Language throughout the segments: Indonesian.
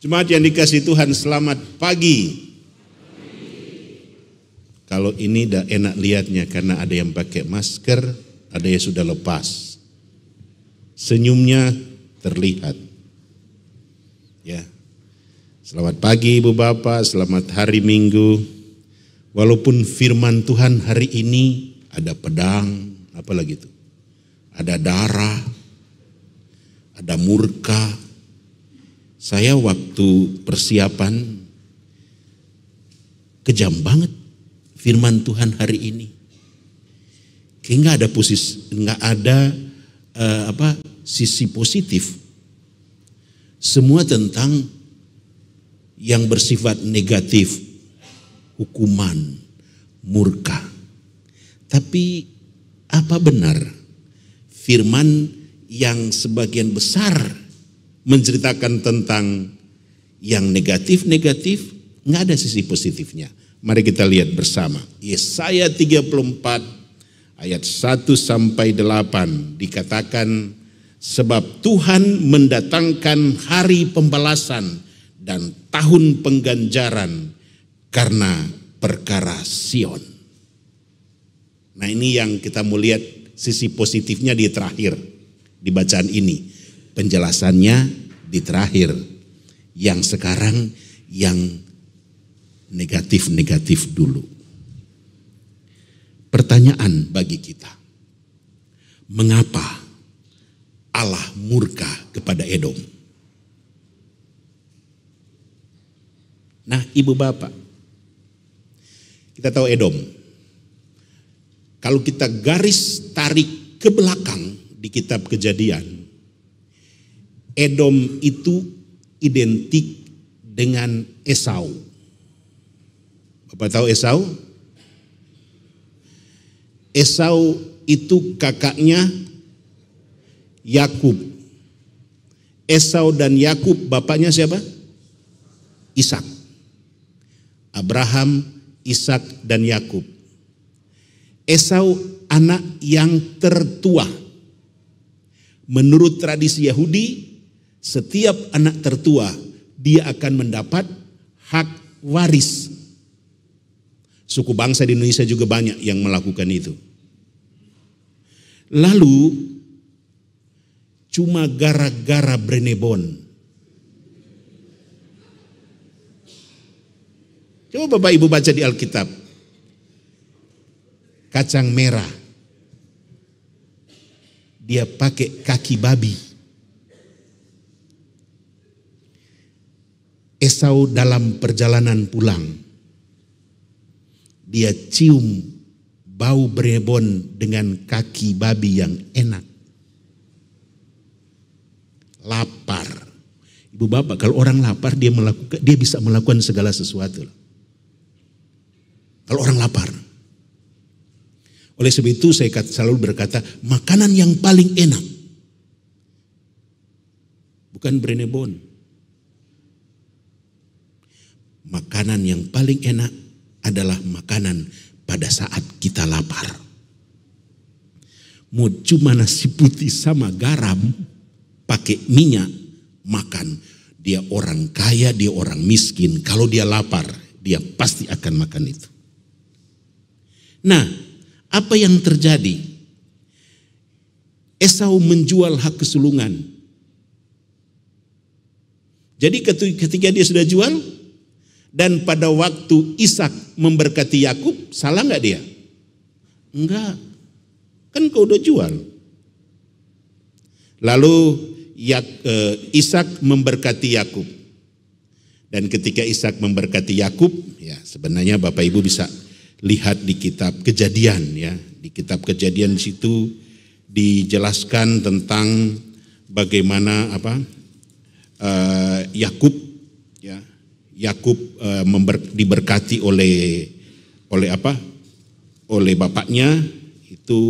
Jemaat yang dikasihi Tuhan, selamat pagi. Kalau ini udah enak lihatnya karena ada yang pakai masker, ada yang sudah lepas. Senyumnya terlihat. Ya. Selamat pagi Ibu Bapak, selamat hari Minggu. Walaupun firman Tuhan hari ini ada pedang, apalagi itu? Ada darah, ada murka. Saya waktu persiapan kejam banget firman Tuhan hari ini. Kayak nggak ada sisi positif. Semua tentang yang bersifat negatif, hukuman, murka. Tapi apa benar firman yang sebagian besar menceritakan tentang yang negatif-negatif, nggak ada sisi positifnya. Mari kita lihat bersama. Yesaya 34 ayat 1 sampai 8 dikatakan, sebab Tuhan mendatangkan hari pembalasan dan tahun pengganjaran karena perkara Sion. Nah, ini yang kita mau lihat sisi positifnya di terakhir di bacaan ini. Penjelasannya di terakhir. Yang sekarang yang negatif-negatif dulu. Pertanyaan bagi kita. Mengapa Allah murka kepada Edom? Nah, Ibu Bapak, kita tahu Edom. Kalau kita garis tarik ke belakang di kitab Kejadian, Edom itu identik dengan Esau. Bapak tahu Esau? Esau itu kakaknya Yakub. Esau dan Yakub bapaknya siapa? Ishak. Abraham, Ishak dan Yakub. Esau anak yang tertua. Menurut tradisi Yahudi, setiap anak tertua dia akan mendapat hak waris. Suku bangsa di Indonesia juga banyak yang melakukan itu. Lalu cuma gara-gara Brenebon. Coba Bapak Ibu baca di Alkitab. Kacang merah. Dia pakai kaki babi. Esau dalam perjalanan pulang, dia cium bau Brenebon dengan kaki babi yang enak. Lapar. Ibu Bapak, kalau orang lapar dia bisa melakukan segala sesuatu. Kalau orang lapar. Oleh sebab itu saya selalu berkata, makanan yang paling enak bukan Brenebon. Makanan yang paling enak adalah makanan pada saat kita lapar. Mau cuma nasi putih sama garam, pakai minyak, makan. Dia orang kaya, dia orang miskin. Kalau dia lapar, dia pasti akan makan itu. Nah, apa yang terjadi? Esau menjual hak kesulungan. Jadi ketika dia sudah jual, dan pada waktu Ishak memberkati Yakub, salah nggak dia? Enggak, kan kau udah jual. Lalu Ishak memberkati Yakub. Dan ketika Ishak memberkati Yakub, ya sebenarnya Bapak Ibu bisa lihat di kitab Kejadian ya. Di kitab Kejadian di situ dijelaskan tentang bagaimana Yakub ya. Yakub diberkati oleh bapaknya. Itu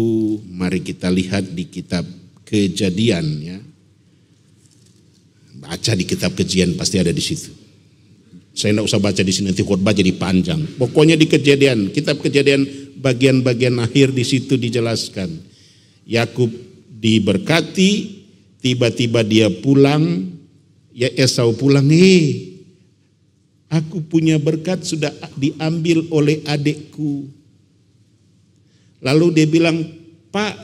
mari kita lihat di kitab Kejadian ya. Baca di kitab Kejadian pasti ada di situ. Saya tidak usah baca di sini, nanti khotbah jadi panjang. Pokoknya di Kejadian, kitab Kejadian bagian-bagian akhir di situ dijelaskan. Yakub diberkati, tiba-tiba dia pulang Ya Esau pulang, aku punya berkat sudah diambil oleh adikku. Lalu dia bilang, Pak,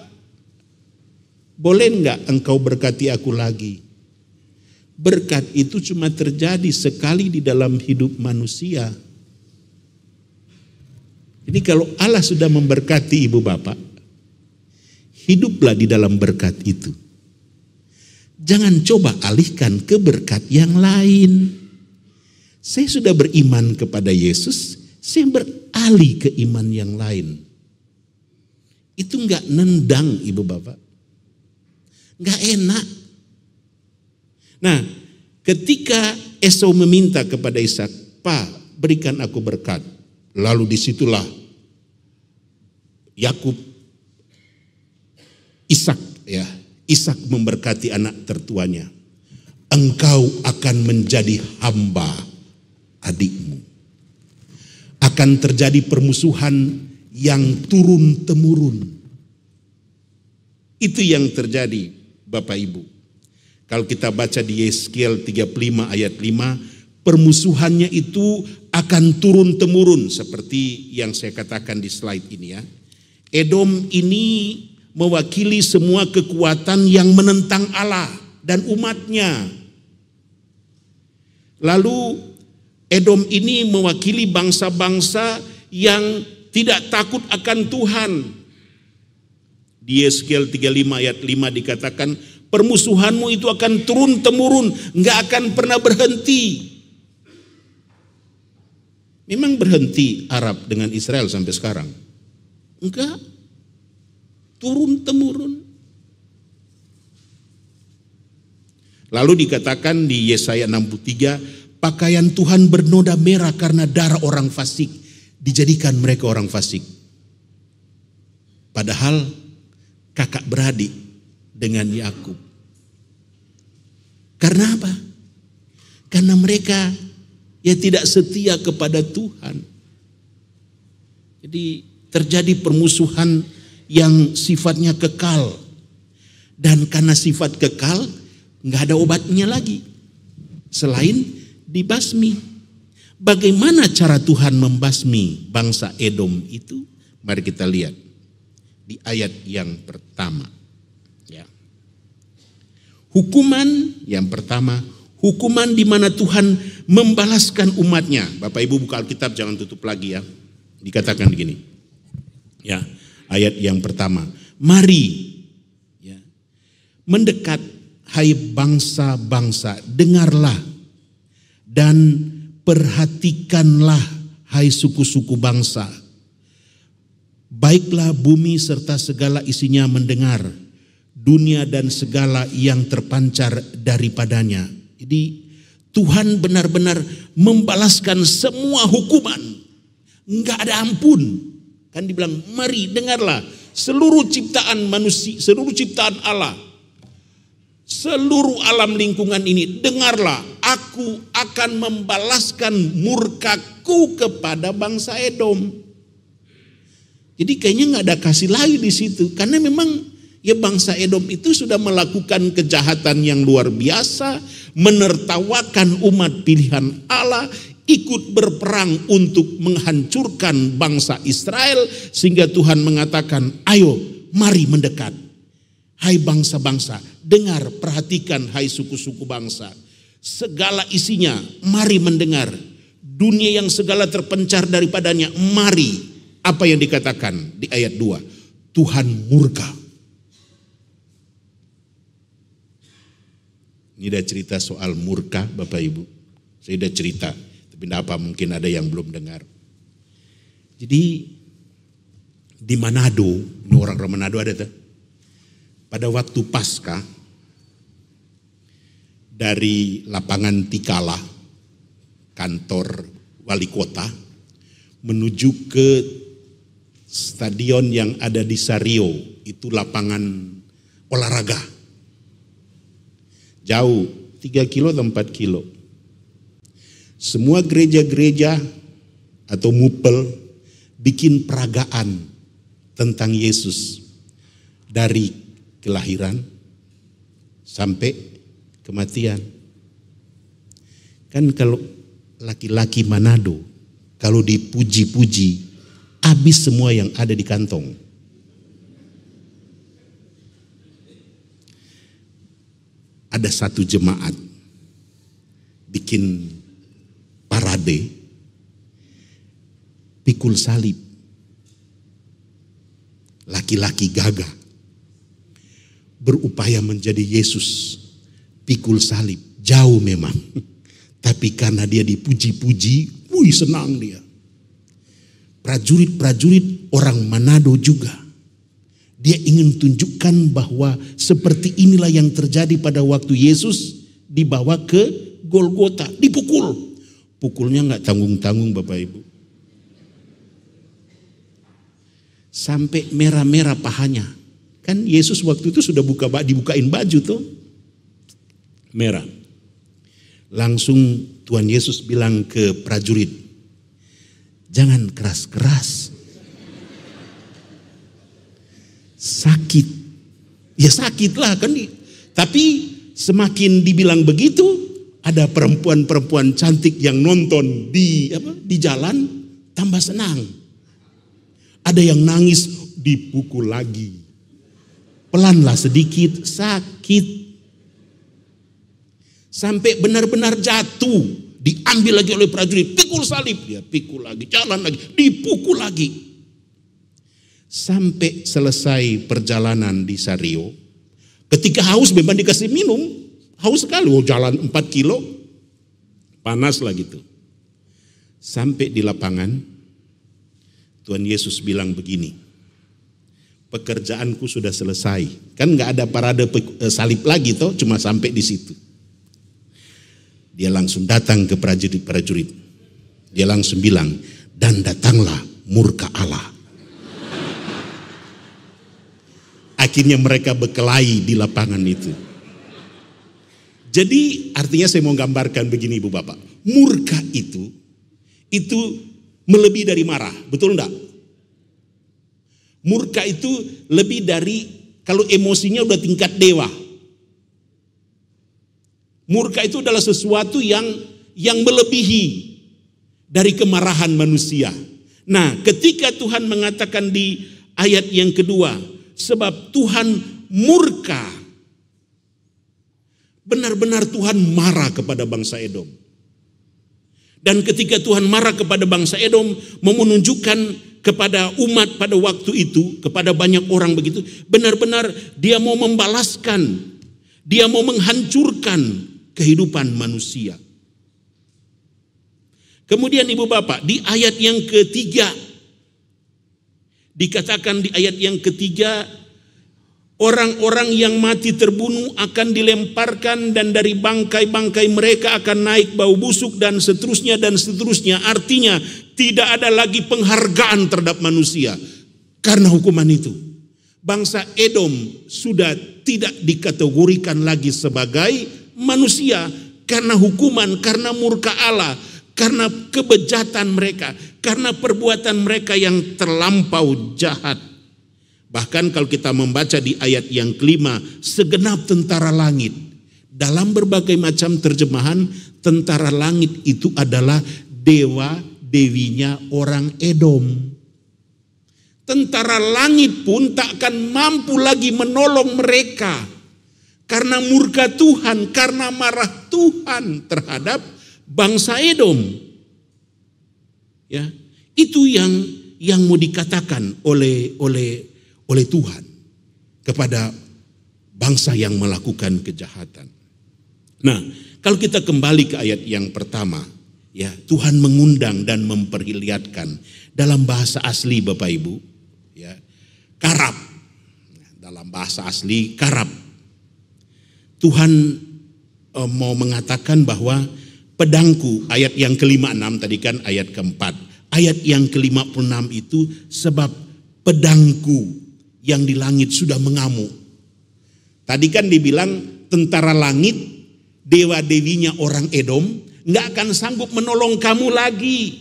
boleh enggak engkau berkati aku lagi? Berkat itu cuma terjadi sekali di dalam hidup manusia. Jadi kalau Allah sudah memberkati ibu bapak, hiduplah di dalam berkat itu. Jangan coba alihkan ke berkat yang lain. Saya sudah beriman kepada Yesus, saya beralih ke iman yang lain. Itu enggak nendang ibu bapak. Enggak enak. Nah, ketika Esau meminta kepada Ishak, Pak, berikan aku berkat. Lalu disitulah Yakub, Ishak memberkati anak tertuanya. Engkau akan menjadi hamba adikmu. Akan terjadi permusuhan yang turun-temurun. Itu yang terjadi, Bapak Ibu. Kalau kita baca di Yeskiel 35 ayat 5, permusuhannya itu akan turun-temurun seperti yang saya katakan di slide ini ya. Edom ini mewakili semua kekuatan yang menentang Allah dan umatnya. Lalu Edom ini mewakili bangsa-bangsa yang tidak takut akan Tuhan. Di Yeskiel 35 ayat 5 dikatakan, permusuhanmu itu akan turun-temurun, enggak akan pernah berhenti. Memang berhenti Arab dengan Israel sampai sekarang? Enggak. Turun-temurun. Lalu dikatakan di Yesaya 63, pakaian Tuhan bernoda merah karena darah orang fasik, dijadikan mereka orang fasik. Padahal kakak beradik dengan Yakub. Karena apa? Karena mereka ya tidak setia kepada Tuhan. Jadi terjadi permusuhan yang sifatnya kekal. Dan karena sifat kekal, nggak ada obatnya lagi selain dibasmi. Bagaimana cara Tuhan membasmi bangsa Edom itu? Mari kita lihat di ayat yang pertama. Ya. Hukuman yang pertama, hukuman di mana Tuhan membalaskan umatnya. Bapak Ibu buka Alkitab, jangan tutup lagi ya. Dikatakan begini. Ya. Ayat yang pertama, mari ya, mendekat hai bangsa-bangsa, dengarlah dan perhatikanlah hai suku-suku bangsa. Baiklah bumi serta segala isinya mendengar, dunia dan segala yang terpancar daripadanya. Jadi Tuhan benar-benar membalaskan semua hukuman, enggak ada ampun. Kan dibilang, mari dengarlah seluruh ciptaan manusia, seluruh ciptaan Allah, seluruh alam lingkungan ini, dengarlah, aku akan membalaskan murkaku kepada bangsa Edom. Jadi kayaknya nggak ada kasih lagi di situ, karena memang ya bangsa Edom itu sudah melakukan kejahatan yang luar biasa, menertawakan umat pilihan Allah, ikut berperang untuk menghancurkan bangsa Israel, sehingga Tuhan mengatakan, ayo mari mendekat. Hai bangsa-bangsa, dengar, perhatikan hai suku-suku bangsa. Segala isinya, mari mendengar. Dunia yang segala terpencar daripadanya, mari. Apa yang dikatakan di ayat 2? Tuhan murka. Ini ada cerita soal murka Bapak Ibu. Saya udah cerita. Tapi apa mungkin ada yang belum dengar. Jadi di Manado, ini orang Manado ada tuh. Pada waktu Paskah dari lapangan Tikala, kantor wali kota, menuju ke stadion yang ada di Sario, itu lapangan olahraga. Jauh, 3 kilo atau 4 kilo. Semua gereja-gereja atau mupel bikin peragaan tentang Yesus dari kelahiran sampai kematian. Kan kalau laki-laki Manado, kalau dipuji-puji, habis semua yang ada di kantong. Ada satu jemaat bikin parade, pikul salib. Laki-laki gagah berupaya menjadi Yesus, pikul salib. Jauh memang, tapi karena dia dipuji-puji, senang dia. Prajurit-prajurit orang Manado juga, dia ingin tunjukkan bahwa seperti inilah yang terjadi pada waktu Yesus dibawa ke Golgota, dipukul. Pukulnya nggak tanggung-tanggung Bapak Ibu. Sampai merah-merah pahanya. Kan Yesus waktu itu sudah dibukain baju tuh. Merah. Langsung Tuhan Yesus bilang ke prajurit, jangan keras-keras. Sakit. Ya sakit lah kan. Tapi semakin dibilang begitu, ada perempuan-perempuan cantik yang nonton di jalan, tambah senang. Ada yang nangis, dipukul lagi. Pelanlah sedikit, sakit. Sampai benar-benar jatuh, diambil lagi oleh prajurit, pikul salib, dia pikul lagi, jalan lagi, dipukul lagi. Sampai selesai perjalanan di Sario, ketika haus memang dikasih minum, haus sekali, jalan 4 kilo, panas lah gitu. Sampai di lapangan, Tuhan Yesus bilang begini, pekerjaanku sudah selesai. Kan gak ada parade salib lagi toh, cuma sampai di situ. Dia langsung datang ke prajurit-prajurit. Dia langsung bilang, dan datanglah murka Allah. Akhirnya mereka berkelahi di lapangan itu. Jadi artinya saya mau gambarkan begini Ibu Bapak. Murka itu melebihi dari marah, betul enggak? Murka itu lebih dari, kalau emosinya udah tingkat dewa. Murka itu adalah sesuatu yang melebihi dari kemarahan manusia. Nah, ketika Tuhan mengatakan di ayat yang kedua, sebab Tuhan murka, benar-benar Tuhan marah kepada bangsa Edom. Dan ketika Tuhan marah kepada bangsa Edom, mau menunjukkan kepada umat pada waktu itu, kepada banyak orang begitu, benar-benar dia mau membalaskan, dia mau menghancurkan kehidupan manusia. Kemudian Ibu Bapak, di ayat yang ketiga, dikatakan di ayat yang ketiga, orang-orang yang mati terbunuh akan dilemparkan dan dari bangkai-bangkai mereka akan naik bau busuk dan seterusnya dan seterusnya. Artinya tidak ada lagi penghargaan terhadap manusia karena hukuman itu. Bangsa Edom sudah tidak dikategorikan lagi sebagai manusia karena hukuman, karena murka Allah, karena kebejatan mereka, karena perbuatan mereka yang terlampau jahat. Bahkan kalau kita membaca di ayat yang kelima, segenap tentara langit. Dalam berbagai macam terjemahan, tentara langit itu adalah dewa-dewinya orang Edom. Tentara langit pun tak akan mampu lagi menolong mereka. Karena murka Tuhan, karena marah Tuhan terhadap bangsa Edom. Ya, itu yang mau dikatakan oleh Tuhan kepada bangsa yang melakukan kejahatan. Nah, kalau kita kembali ke ayat yang pertama, ya, Tuhan mengundang dan memperlihatkan dalam bahasa asli Bapak Ibu, ya, karab. Dalam bahasa asli karab. Tuhan mau mengatakan bahwa pedangku, ayat yang ke-56 tadi kan ayat keempat. Ayat yang ke-56 itu sebab pedangku yang di langit sudah mengamuk. Tadi kan dibilang tentara langit, dewa-dewinya orang Edom, gak akan sanggup menolong kamu lagi.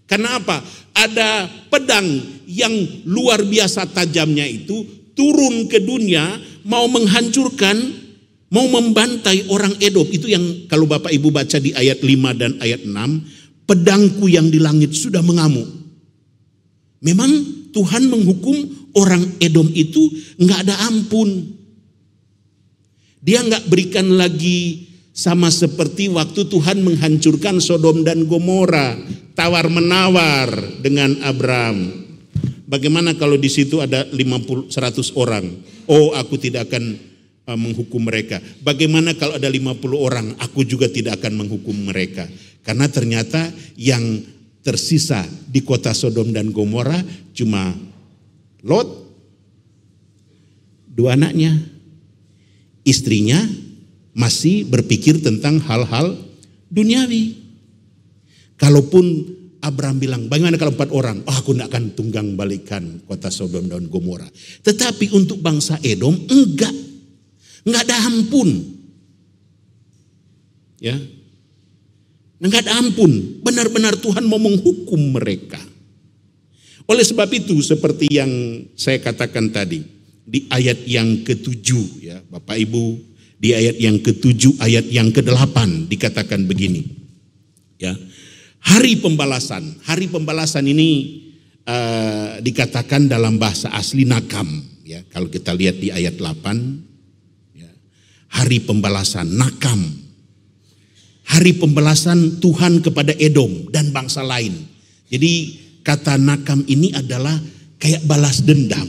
Kenapa? Ada pedang yang luar biasa tajamnya itu turun ke dunia, mau menghancurkan mau membantai orang Edom. Itu yang kalau Bapak Ibu baca di ayat 5 dan ayat 6, pedangku yang di langit sudah mengamuk. Memang Tuhan menghukum orang Edom itu nggak ada ampun. Dia nggak berikan lagi sama seperti waktu Tuhan menghancurkan Sodom dan Gomora, tawar menawar dengan Abram. Bagaimana kalau di situ ada 100 orang? Oh, aku tidak akan menghukum mereka. Bagaimana kalau ada 50 orang? Aku juga tidak akan menghukum mereka. Karena ternyata yang tersisa di kota Sodom dan Gomora cuma Lot, 2 anaknya, istrinya masih berpikir tentang hal-hal duniawi. Kalaupun Abraham bilang, bagaimana kalau 4 orang? Oh, aku tidak akan tunggang balikan kota Sodom dan Gomora. Tetapi untuk bangsa Edom enggak ada ampun. Ya, enggak ada ampun. Benar-benar Tuhan mau menghukum mereka. Oleh sebab itu, seperti yang saya katakan tadi, di ayat yang ke-7, ya Bapak Ibu, di ayat yang ke-7, ayat yang ke-8 dikatakan begini. Ya, hari pembalasan ini dikatakan dalam bahasa asli nakam. Ya, kalau kita lihat di ayat 8, ya, hari pembalasan, nakam. Hari pembalasan Tuhan kepada Edom dan bangsa lain. Jadi kata nakam ini adalah kayak balas dendam.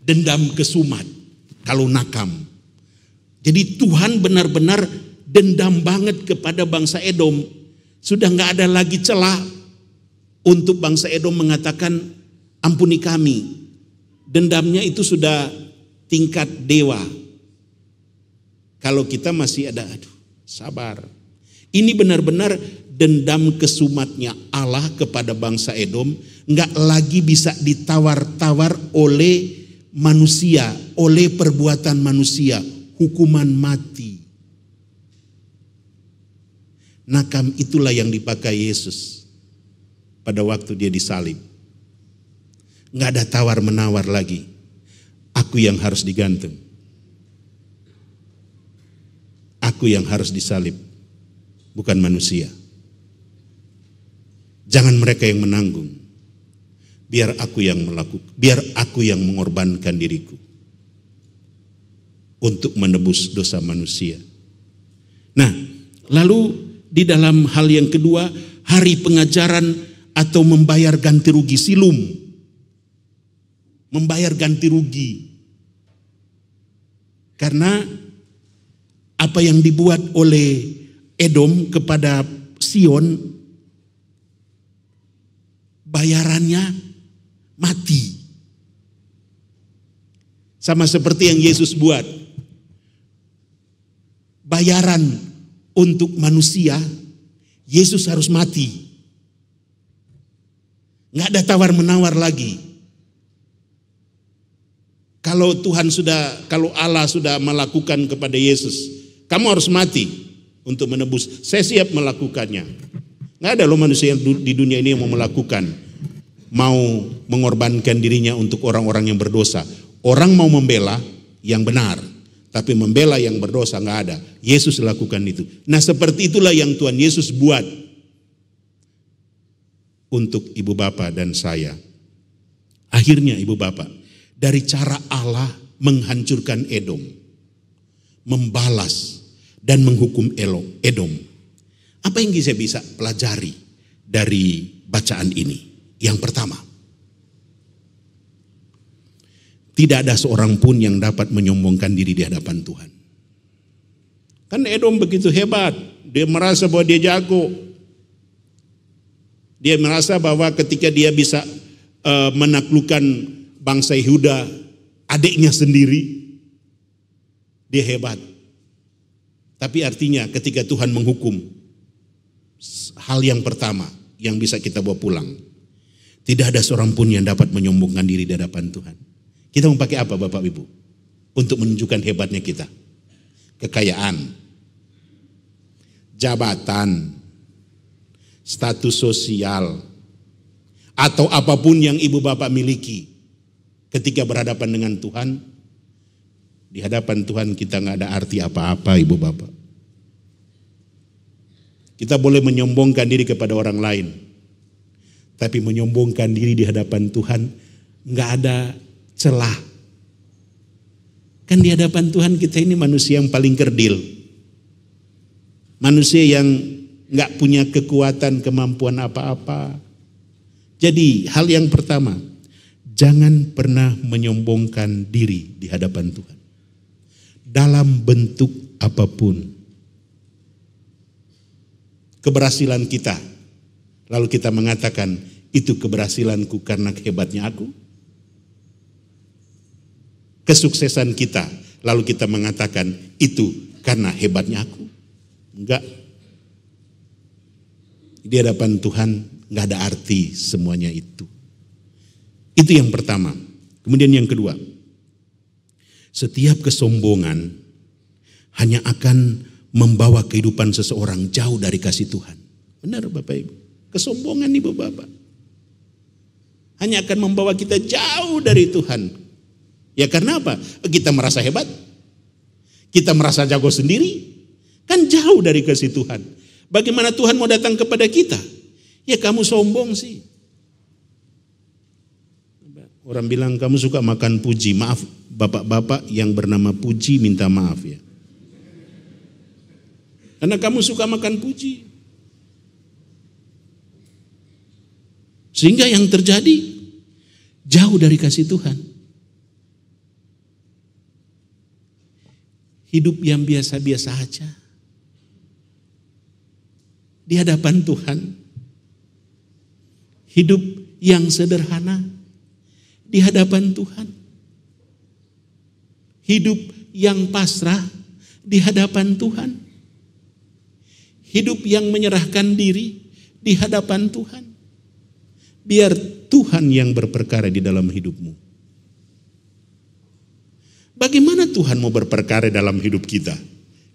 Dendam kesumat kalau nakam. Jadi Tuhan benar-benar dendam banget kepada bangsa Edom. Sudah nggak ada lagi celah untuk bangsa Edom mengatakan ampuni kami. Dendamnya itu sudah tingkat dewa. Kalau kita masih ada, aduh, sabar. Ini benar-benar dendam kesumatnya Allah kepada bangsa Edom, nggak lagi bisa ditawar-tawar oleh manusia, oleh perbuatan manusia, hukuman mati. Nakam itulah yang dipakai Yesus pada waktu dia disalib. Nggak ada tawar-menawar lagi. Aku yang harus digantung. Aku yang harus disalib, bukan manusia. Jangan mereka yang menanggung. Biar aku yang melakukan, biar aku yang mengorbankan diriku untuk menebus dosa manusia. Nah, lalu di dalam hal yang kedua, hari pengajaran atau membayar ganti rugi, silum. Membayar ganti rugi. Karena apa yang dibuat oleh Edom kepada Sion, bayarannya mati. Sama seperti yang Yesus buat. Bayaran untuk manusia, Yesus harus mati. Nggak ada tawar-menawar lagi. Kalau Allah sudah melakukan kepada Yesus, kamu harus mati untuk menebus. Saya siap melakukannya. Nggak ada loh manusia di dunia ini yang mau melakukan, mau mengorbankan dirinya untuk orang-orang yang berdosa. Orang mau membela yang benar, tapi membela yang berdosa nggak ada. Yesus lakukan itu. Nah, seperti itulah yang Tuhan Yesus buat untuk ibu bapak dan saya. Akhirnya ibu bapak, dari cara Allah menghancurkan Edom, membalas dan menghukum Edom, apa yang saya bisa pelajari dari bacaan ini? Yang pertama, tidak ada seorang pun yang dapat menyombongkan diri di hadapan Tuhan. Kan Edom begitu hebat, dia merasa bahwa dia jago. Dia merasa bahwa ketika dia bisa menaklukkan bangsa Yehuda, adiknya sendiri, dia hebat. Tapi artinya ketika Tuhan menghukum, hal yang pertama yang bisa kita bawa pulang, tidak ada seorang pun yang dapat menyombongkan diri di hadapan Tuhan. Kita mau pakai apa Bapak Ibu? Untuk menunjukkan hebatnya kita. Kekayaan, jabatan, status sosial, atau apapun yang ibu bapak miliki ketika berhadapan dengan Tuhan, Di hadapan Tuhan kita nggak ada arti apa-apa, Ibu Bapak. Kita boleh menyombongkan diri kepada orang lain, tapi menyombongkan diri di hadapan Tuhan nggak ada celah. Kan di hadapan Tuhan kita ini manusia yang paling kerdil, manusia yang nggak punya kekuatan kemampuan apa-apa. Jadi hal yang pertama, jangan pernah menyombongkan diri di hadapan Tuhan dalam bentuk apapun. Keberhasilan kita, lalu kita mengatakan itu keberhasilanku karena hebatnya aku. Kesuksesan kita, lalu kita mengatakan itu karena hebatnya aku. Enggak. Di hadapan Tuhan enggak ada arti semuanya itu. Itu yang pertama. Kemudian yang kedua, setiap kesombongan hanya akan membawa kehidupan seseorang jauh dari kasih Tuhan. Benar Bapak Ibu. Kesombongan Ibu Bapak hanya akan membawa kita jauh dari Tuhan. Ya karena apa? Kita merasa hebat, kita merasa jago sendiri, kan jauh dari kasih Tuhan. Bagaimana Tuhan mau datang kepada kita? Ya kamu sombong sih. Orang bilang kamu suka makan puji. Maaf bapak-bapak yang bernama Puji, minta maaf ya. Karena kamu suka makan puji. Sehingga yang terjadi jauh dari kasih Tuhan. Hidup yang biasa-biasa aja. Di hadapan Tuhan. Hidup yang sederhana. Di hadapan Tuhan. Hidup yang pasrah di hadapan Tuhan. Hidup yang menyerahkan diri di hadapan Tuhan. Biar Tuhan yang berperkara di dalam hidupmu. Bagaimana Tuhan mau berperkara dalam hidup kita?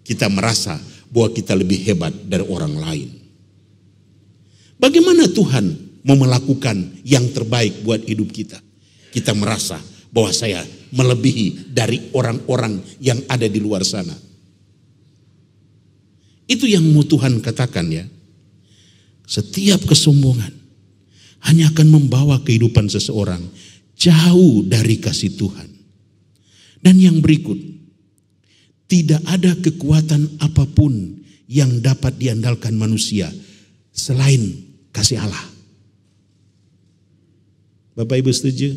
Kita merasa bahwa kita lebih hebat dari orang lain. Bagaimana Tuhan mau melakukan yang terbaik buat hidup kita? Kita merasa bahwa saya melebihi dari orang-orang yang ada di luar sana. Itu yang mau Tuhan katakan ya. Setiap kesombongan hanya akan membawa kehidupan seseorang jauh dari kasih Tuhan. Dan yang berikut, tidak ada kekuatan apapun yang dapat diandalkan manusia selain kasih Allah. Bapak Ibu setuju?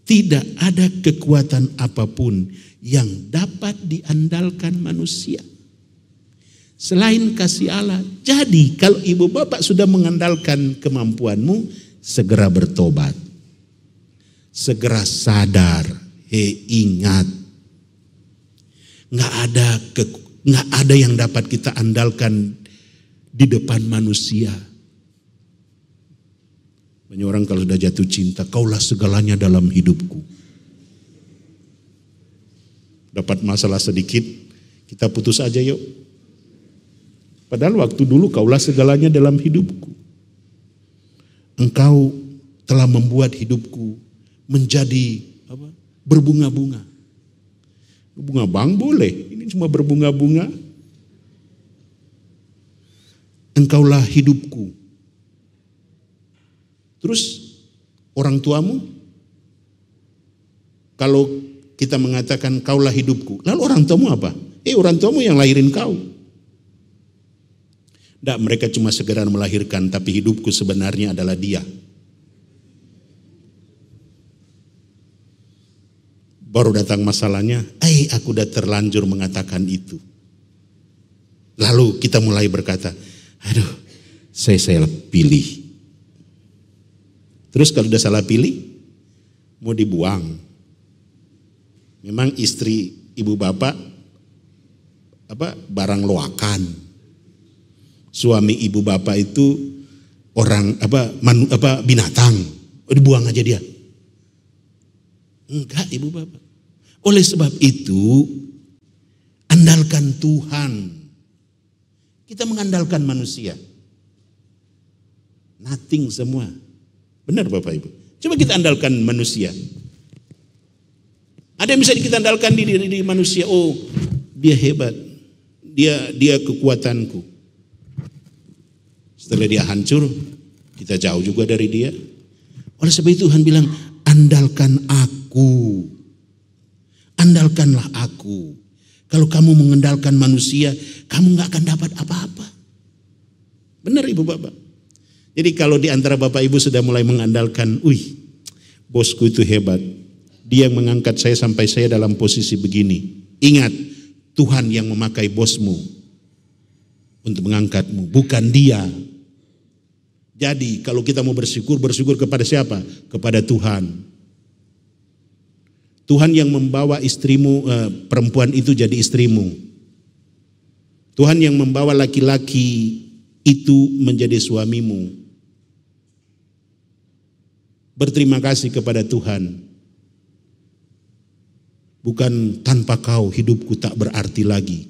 Tidak ada kekuatan apapun yang dapat diandalkan manusia selain kasih Allah. Jadi kalau ibu bapak sudah mengandalkan kemampuanmu, segera bertobat. Segera sadar. Ingat. Nggak ada yang dapat kita andalkan di depan manusia. Banyak orang kalau sudah jatuh cinta, kaulah segalanya dalam hidupku. Dapat masalah sedikit, kita putus aja yuk. Padahal waktu dulu kaulah segalanya dalam hidupku. Engkau telah membuat hidupku menjadi berbunga-bunga. Bunga bang boleh, ini cuma berbunga-bunga. Engkaulah hidupku. Terus orang tuamu, kalau kita mengatakan kaulah hidupku, lalu orang tuamu apa? Orang tuamu yang lahirin kau. Tidak, mereka cuma segera melahirkan, tapi hidupku sebenarnya adalah dia. Baru datang masalahnya, aku udah terlanjur mengatakan itu. Lalu kita mulai berkata, aduh, saya pilih. Terus kalau udah salah pilih, mau dibuang. Memang istri ibu bapak barang loakan. Suami ibu bapak itu orang binatang. Dibuang aja dia. Enggak ibu bapak. Oleh sebab itu, andalkan Tuhan. Kita mengandalkan manusia. Nothing semua. Benar Bapak Ibu. Coba kita andalkan manusia. Ada yang bisa kita andalkan di diri manusia. Oh, dia hebat. Dia kekuatanku. Setelah dia hancur, kita jauh juga dari dia. Oleh sebab itu Tuhan bilang, andalkan aku. Andalkanlah aku. Kalau kamu mengandalkan manusia, kamu gak akan dapat apa-apa. Benar Ibu Bapak. Jadi kalau di antara Bapak Ibu sudah mulai mengandalkan, bosku itu hebat. Dia yang mengangkat saya sampai saya dalam posisi begini. Ingat, Tuhan yang memakai bosmu untuk mengangkatmu, bukan dia. Jadi kalau kita mau bersyukur kepada siapa? Kepada Tuhan. Tuhan yang membawa istrimu, perempuan itu jadi istrimu. Tuhan yang membawa laki-laki itu menjadi suamimu. Berterima kasih kepada Tuhan. Bukan tanpa kau hidupku tak berarti lagi.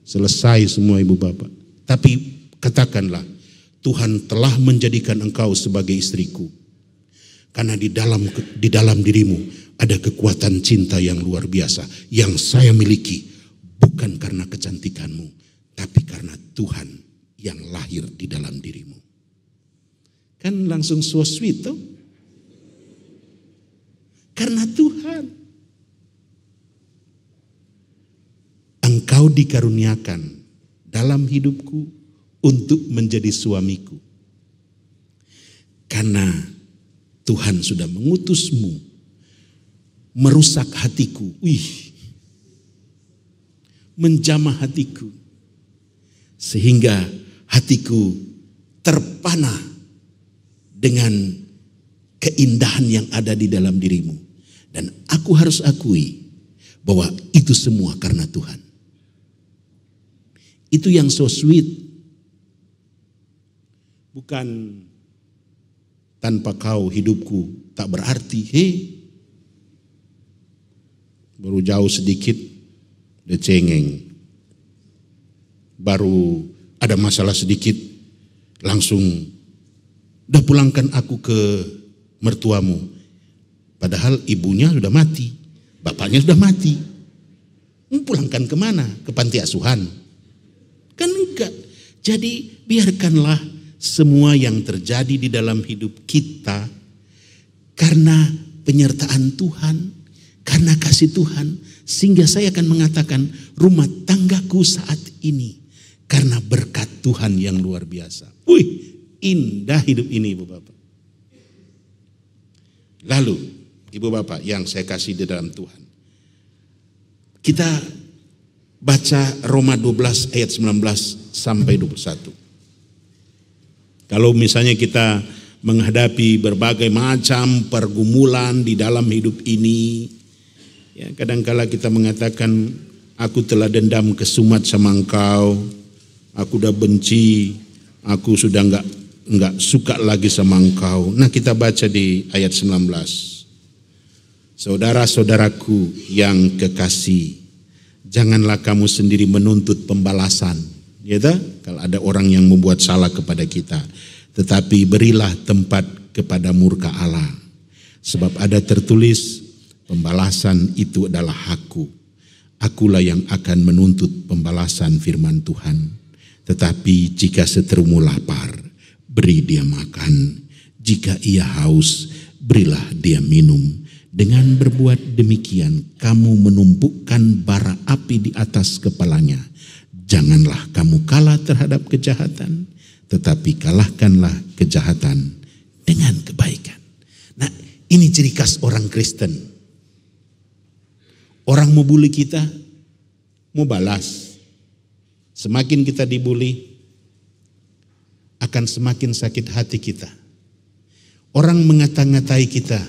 Selesai semua Ibu Bapak. Tapi katakanlah, Tuhan telah menjadikan engkau sebagai istriku. Karena di dalam dirimu ada kekuatan cinta yang luar biasa yang saya miliki, bukan karena kecantikanmu, tapi karena Tuhan yang lahir di dalam dirimu. Kan langsung so sweet toh? Karena Tuhan. Engkau dikaruniakan dalam hidupku untuk menjadi suamiku. Karena Tuhan sudah mengutusmu merusak hatiku. Menjamah hatiku. Sehingga hatiku terpana dengan keindahan yang ada di dalam dirimu. Dan aku harus akui bahwa itu semua karena Tuhan. Itu yang so sweet. Bukan tanpa kau hidupku tak berarti. Baru jauh sedikit udah cengeng. Baru ada masalah sedikit langsung udah pulangkan aku ke mertuamu. Padahal ibunya sudah mati, bapaknya sudah mati. Pulangkan kemana? Ke panti asuhan? Kan enggak. Jadi biarkanlah semua yang terjadi di dalam hidup kita karena penyertaan Tuhan, karena kasih Tuhan, sehingga saya akan mengatakan rumah tanggaku saat ini karena berkat Tuhan yang luar biasa. Indah hidup ini Ibu Bapak. Lalu Ibu Bapak yang saya kasih di dalam Tuhan, kita baca Roma 12 ayat 19 sampai 21. Kalau misalnya kita menghadapi berbagai macam pergumulan di dalam hidup ini, ya kadangkala kita mengatakan, aku telah dendam kesumat sama engkau, aku udah benci, aku sudah enggak suka lagi sama engkau. Nah kita baca di ayat 19. Saudara-saudaraku yang kekasih, janganlah kamu sendiri menuntut pembalasan. Ya tak? Kalau ada orang yang membuat salah kepada kita, tetapi berilah tempat kepada murka Allah. Sebab ada tertulis, pembalasan itu adalah hakku. Akulah yang akan menuntut pembalasan firman Tuhan. Tetapi jika seterumu lapar, beri dia makan. Jika ia haus, berilah dia minum. Dengan berbuat demikian, kamu menumpukkan bara api di atas kepalanya. Janganlah kamu kalah terhadap kejahatan, tetapi kalahkanlah kejahatan dengan kebaikan. Nah, ini ciri khas orang Kristen. Orang mau bully kita, mau balas. Semakin kita dibully, akan semakin sakit hati kita. Orang mengata-ngatai kita.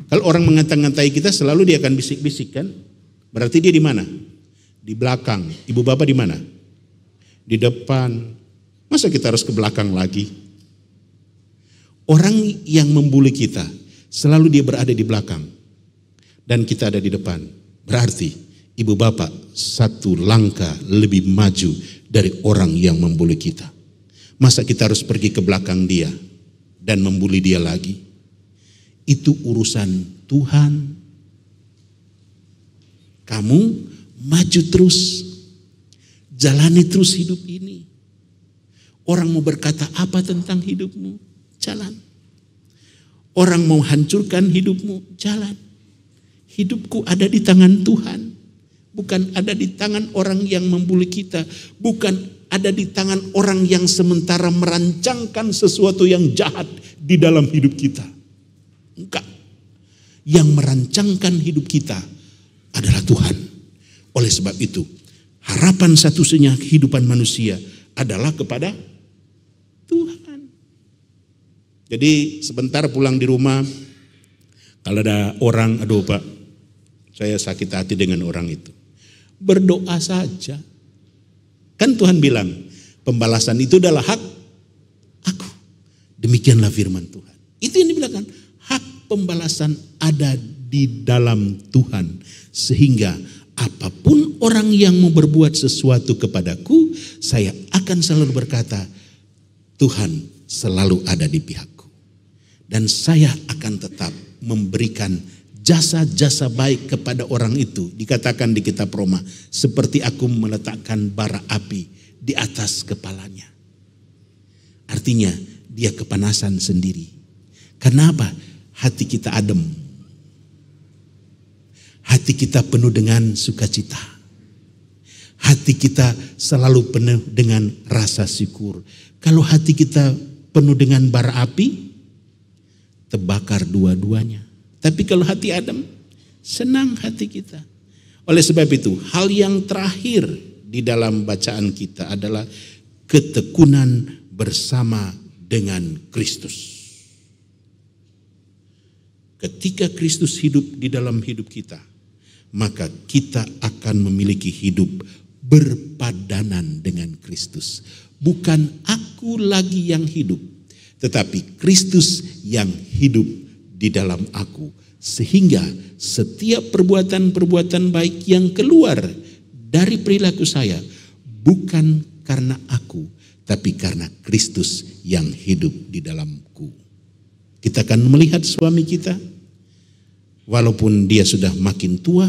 Kalau orang mengata-ngatai kita, selalu dia akan bisik-bisik kan? Berarti dia di mana? Di belakang. Ibu bapak di mana? Di depan. Masa kita harus ke belakang lagi? Orang yang membuli kita, selalu dia berada di belakang. Dan kita ada di depan. Berarti ibu bapak satu langkah lebih maju dari orang yang membuli kita. Masa kita harus pergi ke belakang dia dan membuli dia lagi? itu urusan Tuhan. Kamu maju terus, jalani terus hidup ini. Orang mau berkata apa tentang hidupmu, jalan. Orang mau hancurkan hidupmu, jalan. Hidupku ada di tangan Tuhan, bukan ada di tangan orang yang membuli kita, bukan ada di tangan orang yang sementara merancangkan sesuatu yang jahat di dalam hidup kita. Enggak. Yang merancangkan hidup kita adalah Tuhan. Oleh sebab itu, harapan satu-satunya kehidupan manusia adalah kepada Tuhan. Jadi sebentar pulang di rumah, kalau ada orang, aduh Pak, saya sakit hati dengan orang itu. Berdoa saja. Kan Tuhan bilang, pembalasan itu adalah hak aku. Demikianlah firman Tuhan. Itu yang dibilangkan, hak pembalasan ada di dalam Tuhan. Sehingga apapun orang yang mau berbuat sesuatu kepadaku, saya akan selalu berkata, Tuhan selalu ada di pihakku. Dan saya akan tetap memberikan jasa-jasa baik kepada orang itu. Dikatakan di kitab Roma, seperti aku meletakkan bara api di atas kepalanya. Artinya dia kepanasan sendiri. Kenapa? Hati kita adem. Hati kita penuh dengan sukacita. Hati kita selalu penuh dengan rasa syukur. Kalau hati kita penuh dengan bara api, terbakar dua-duanya. Tapi kalau hati adem, senang hati kita. Oleh sebab itu, hal yang terakhir di dalam bacaan kita adalah ketekunan bersama dengan Kristus. Ketika Kristus hidup di dalam hidup kita, maka kita akan memiliki hidup berpadanan dengan Kristus. Bukan aku lagi yang hidup, tetapi Kristus yang hidup di dalam aku. Sehingga setiap perbuatan-perbuatan baik yang keluar dari perilaku saya, bukan karena aku, tapi karena Kristus yang hidup di dalamku. Kita akan melihat suami kita, walaupun dia sudah makin tua,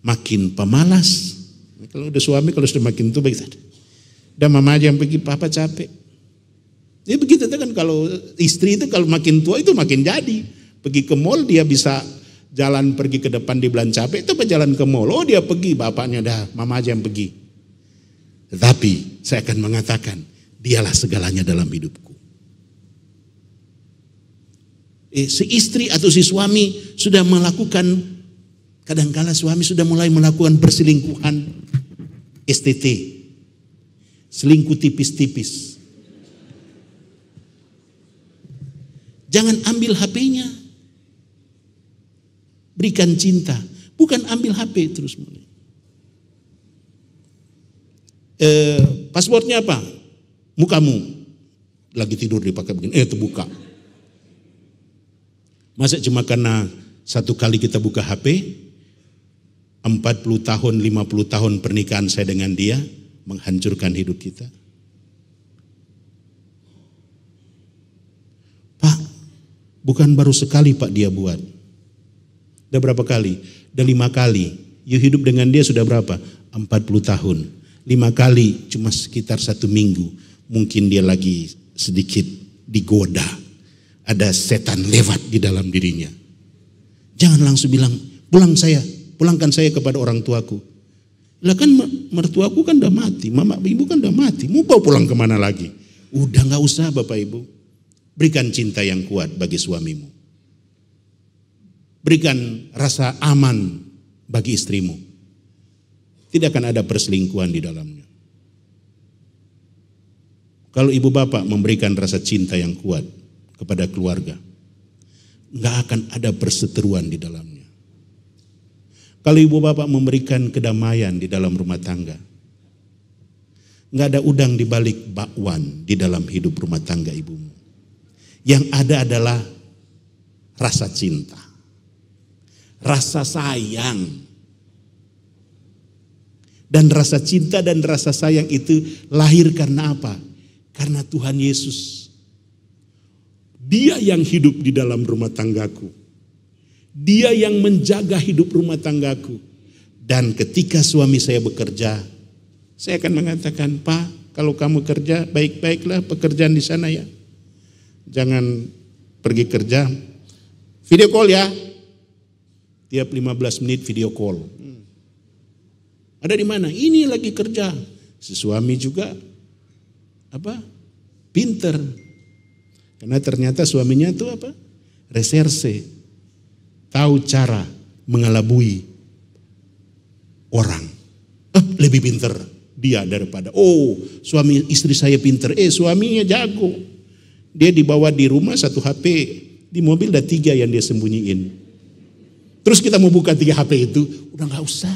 makin pemalas. Kalau udah suami, kalau sudah makin tua, begitu. Udah mama aja yang pergi, papa capek. Ya begitu kan, kalau istri itu kalau makin tua itu makin jadi. Pergi ke mall dia bisa jalan pergi ke depan di bulan capek, itu jalan ke mall. Oh dia pergi, bapaknya dah, mama aja yang pergi. Tetapi saya akan mengatakan, dialah segalanya dalam hidupku. Si istri atau si suami sudah melakukan, kadangkala suami sudah mulai melakukan perselingkuhan STT. Selingkuh tipis-tipis. Jangan ambil HP-nya. Berikan cinta. Bukan ambil HP terus mulai. Passwordnya apa? Mukamu. Lagi tidur dipakai begini. Terbuka. Masa cuma karena satu kali kita buka HP, 40 tahun, 50 tahun pernikahan saya dengan dia, menghancurkan hidup kita. Pak, bukan baru sekali Pak dia buat. Udah berapa kali? Udah 5 kali. You hidup dengan dia sudah berapa? 40 tahun. 5 kali cuma sekitar 1 minggu. Mungkin dia lagi sedikit digoda. Ada setan lewat di dalam dirinya. Jangan langsung bilang, pulangkan saya kepada orang tuaku. Lah kan mertuaku kan udah mati, mama ibu kan udah mati. Mau bawa pulang kemana lagi? Udah gak usah Bapak Ibu. Berikan cinta yang kuat bagi suamimu. Berikan rasa aman bagi istrimu. Tidak akan ada perselingkuhan di dalamnya. Kalau ibu bapak memberikan rasa cinta yang kuat kepada keluarga, nggak akan ada perseteruan di dalamnya. Kalau ibu bapak memberikan kedamaian di dalam rumah tangga, nggak ada udang di balik bakwan di dalam hidup rumah tangga ibumu. Yang ada adalah rasa cinta, rasa sayang. Dan rasa cinta dan rasa sayang itu lahir karena apa? Karena Tuhan Yesus Dia yang hidup di dalam rumah tanggaku. Dia yang menjaga hidup rumah tanggaku. Dan ketika suami saya bekerja, saya akan mengatakan, Pak, kalau kamu kerja, baik-baiklah pekerjaan di sana ya. Jangan pergi kerja, video call ya. Tiap 15 menit video call. Ada di mana? Ini lagi kerja. Si suami juga pinter. Karena ternyata suaminya itu reserse. Tahu cara mengelabui orang. Lebih pinter dia daripada, suami istri saya pinter. Suaminya jago. Dia dibawa di rumah 1 HP. Di mobil ada 3 yang dia sembunyiin. Terus kita mau buka 3 HP itu, udah gak usah.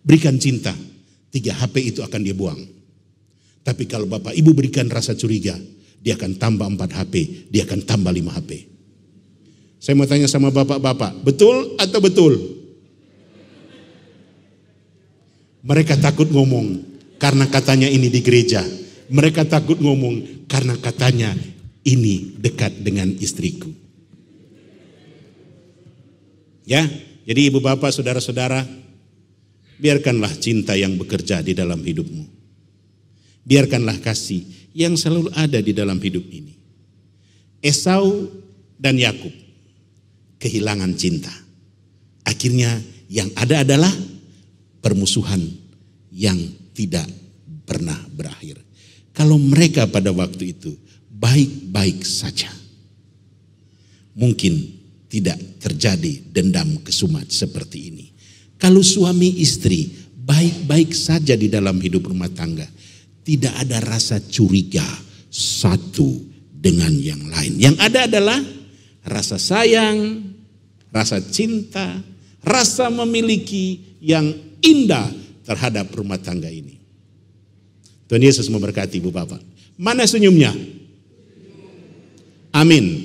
Berikan cinta, 3 HP itu akan dia buang. Tapi kalau Bapak Ibu berikan rasa curiga, dia akan tambah 4 HP, dia akan tambah 5 HP. Saya mau tanya sama Bapak-Bapak, betul atau betul? Mereka takut ngomong karena katanya ini di gereja. Mereka takut ngomong karena katanya ini dekat dengan istriku. Ya, jadi ibu bapak, saudara-saudara, biarkanlah cinta yang bekerja di dalam hidupmu. Biarkanlah kasih yang selalu ada di dalam hidup ini. Esau dan Yakub kehilangan cinta. Akhirnya yang ada adalah permusuhan yang tidak pernah berakhir. Kalau mereka pada waktu itu baik-baik saja, mungkin tidak terjadi dendam kesumat seperti ini. Kalau suami istri baik-baik saja di dalam hidup rumah tangga, tidak ada rasa curiga satu dengan yang lain. Yang ada adalah rasa sayang, rasa cinta, rasa memiliki yang indah terhadap rumah tangga ini. Tuhan Yesus memberkati ibu bapak. Mana senyumnya? Amin.